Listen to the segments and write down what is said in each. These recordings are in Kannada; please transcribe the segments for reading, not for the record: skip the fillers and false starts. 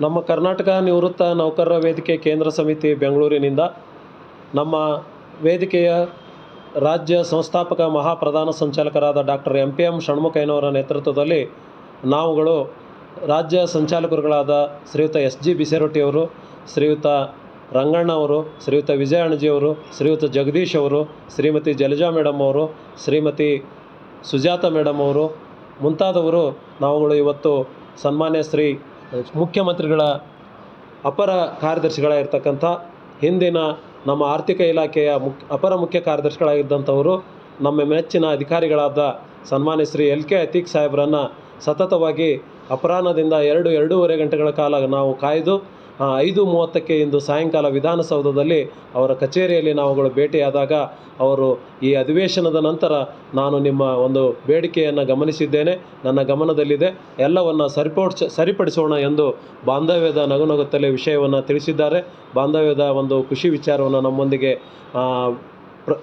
ನಮ್ಮ ಕರ್ನಾಟಕ ನಿವೃತ್ತ ನೌಕರರ ವೇದಿಕೆ ಕೇಂದ್ರ ಸಮಿತಿ ಬೆಂಗಳೂರಿನಿಂದ ನಮ್ಮ ವೇದಿಕೆಯ ರಾಜ್ಯ ಸಂಸ್ಥಾಪಕ ಮಹಾಪ್ರಧಾನ ಸಂಚಾಲಕರಾದ ಡಾಕ್ಟರ್ ಎಂ ಷಣ್ಮುಖಯ್ಯನವರ ನೇತೃತ್ವದಲ್ಲಿ ನಾವುಗಳು ರಾಜ್ಯ ಸಂಚಾಲಕರುಗಳಾದ ಶ್ರೀಯುತ SG ಬಿಸೇರೊಟ್ಟಿಯವರು, ಶ್ರೀಯುತ ರಂಗಣ್ಣ ಅವರು, ಶ್ರೀಯುತ ವಿಜಯ ಅಣಜಿಯವರು, ಶ್ರೀಯುತ ಜಗದೀಶ್ ಅವರು, ಶ್ರೀಮತಿ ಜಲಜಾ ಮೇಡಮ್ ಅವರು, ಶ್ರೀಮತಿ ಸುಜಾತ ಮೇಡಮ್ ಅವರು ಮುಂತಾದವರು ನಾವುಗಳು ಇವತ್ತು ಸನ್ಮಾನ್ಯ ಶ್ರೀ ಮುಖ್ಯಮಂತ್ರಿಗಳ ಅಪರ ಕಾರ್ಯದರ್ಶಿಗಳಾಗಿರ್ತಕ್ಕಂಥ ಹಿಂದಿನ ನಮ್ಮ ಆರ್ಥಿಕ ಇಲಾಖೆಯ ಅಪರ ಮುಖ್ಯ ಕಾರ್ಯದರ್ಶಿಗಳಾಗಿದ್ದಂಥವರು ನಮ್ಮ ಮೆಚ್ಚಿನ ಅಧಿಕಾರಿಗಳಾದ ಸನ್ಮಾನ್ಯ ಶ್ರೀ LK ಅತೀಕ್ ಸಾಹೇಬರನ್ನು ಸತತವಾಗಿ ಅಪರಾಹ್ನದಿಂದ 2-2.5 ಗಂಟೆಗಳ ಕಾಲ ನಾವು ಕಾಯ್ದು 5:30ಕ್ಕೆ ಇಂದು ಸಾಯಂಕಾಲ ವಿಧಾನಸೌಧದಲ್ಲಿ ಅವರ ಕಚೇರಿಯಲ್ಲಿ ನಾವುಗಳು ಭೇಟಿಯಾದಾಗ ಅವರು ಈ ಅಧಿವೇಶನದ ನಂತರ ನಾನು ನಿಮ್ಮ ಒಂದು ಬೇಡಿಕೆಯನ್ನು ಗಮನಿಸಿದ್ದೇನೆ, ನನ್ನ ಗಮನದಲ್ಲಿದೆ, ಎಲ್ಲವನ್ನು ಸರಿಪಡಿಸೋಣ ಎಂದು ಬಾಂಧವ್ಯದ ನಗುನಗುತ್ತಲೇ ವಿಷಯವನ್ನು ತಿಳಿಸಿದ್ದಾರೆ. ಬಾಂಧವ್ಯದ ಒಂದು ಖುಷಿ ವಿಚಾರವನ್ನು ನಮ್ಮೊಂದಿಗೆ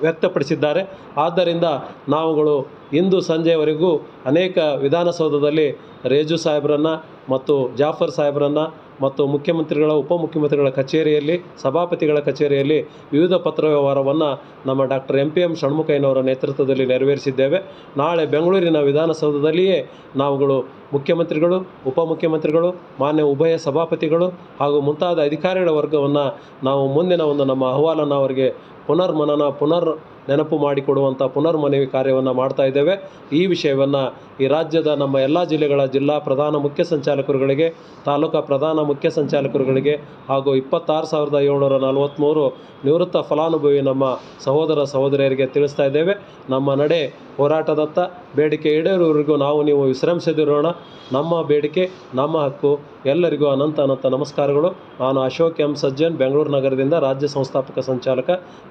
ವ್ಯಕ್ತಪಡಿಸಿದ್ದಾರೆ. ಆದ್ದರಿಂದ ನಾವುಗಳು ಇಂದು ಸಂಜೆಯವರೆಗೂ ಅನೇಕ ವಿಧಾನಸೌಧದಲ್ಲಿ ರೇಜು ಸಾಹೇಬರನ್ನು ಮತ್ತು ಜಾಫರ್ ಸಾಹೇಬರನ್ನು ಮತ್ತು ಮುಖ್ಯಮಂತ್ರಿಗಳ ಉಪಮುಖ್ಯಮಂತ್ರಿಗಳ ಕಚೇರಿಯಲ್ಲಿ, ಸಭಾಪತಿಗಳ ಕಚೇರಿಯಲ್ಲಿ ವಿವಿಧ ಪತ್ರ ವ್ಯವಹಾರವನ್ನು ನಮ್ಮ ಡಾಕ್ಟರ್ ಎಂ ಷಣ್ಮುಖಯ್ಯನವರ ನೇತೃತ್ವದಲ್ಲಿ ನೆರವೇರಿಸಿದ್ದೇವೆ. ನಾಳೆ ಬೆಂಗಳೂರಿನ ವಿಧಾನಸೌಧದಲ್ಲಿಯೇ ನಾವುಗಳು ಮುಖ್ಯಮಂತ್ರಿಗಳು, ಉಪಮುಖ್ಯಮಂತ್ರಿಗಳು, ಮಾನ್ಯ ಉಭಯ ಸಭಾಪತಿಗಳು ಹಾಗೂ ಮುಂತಾದ ಅಧಿಕಾರಿಗಳ ವರ್ಗವನ್ನು ನಾವು ಮುಂದಿನ ಒಂದು ನಮ್ಮ ಅಹವಾಲನ್ನು ಅವರಿಗೆ ಪುನರ್ ನೆನಪು ಮಾಡಿಕೊಡುವಂಥ ಮನವಿ ಕಾರ್ಯವನ್ನು ಮಾಡ್ತಾ ಇದ್ದೇವೆ. ಈ ವಿಷಯವನ್ನು ಈ ರಾಜ್ಯದ ನಮ್ಮ ಎಲ್ಲ ಜಿಲ್ಲೆಗಳ ಜಿಲ್ಲಾ ಪ್ರಧಾನ ಮುಖ್ಯ ಸಂಚಾಲಕರುಗಳಿಗೆ, ತಾಲೂಕಾ ಪ್ರಧಾನ ಮುಖ್ಯ ಸಂಚಾಲಕರುಗಳಿಗೆ ಹಾಗೂ 26,743 ನಿವೃತ್ತ ಫಲಾನುಭವಿ ನಮ್ಮ ಸಹೋದರ ಸಹೋದರಿಯರಿಗೆ ತಿಳಿಸ್ತಾ ಇದ್ದೇವೆ. ನಮ್ಮ ನಡೆ ಹೋರಾಟದತ್ತ, ಬೇಡಿಕೆ ಈಡೇರುವವರೆಗೂ ನೀವು ವಿಶ್ರಮಿಸದಿರೋಣ. ನಮ್ಮ ಬೇಡಿಕೆ ನಮ್ಮ ಹಕ್ಕು. ಎಲ್ಲರಿಗೂ ಅನಂತ ನಮಸ್ಕಾರಗಳು. ನಾನು ಅಶೋಕ್ M ಸಜ್ಜನ್, ಬೆಂಗಳೂರು ನಗರದಿಂದ ರಾಜ್ಯ ಸಂಸ್ಥಾಪಕ ಸಂಚಾಲಕ.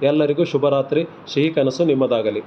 ಎಲ್ಲರಿಗೂ ಶುಭರಾತ್ರಿ. ಸಿಹಿ ಕನಸು ನಿಮ್ಮದಾಗಲಿ.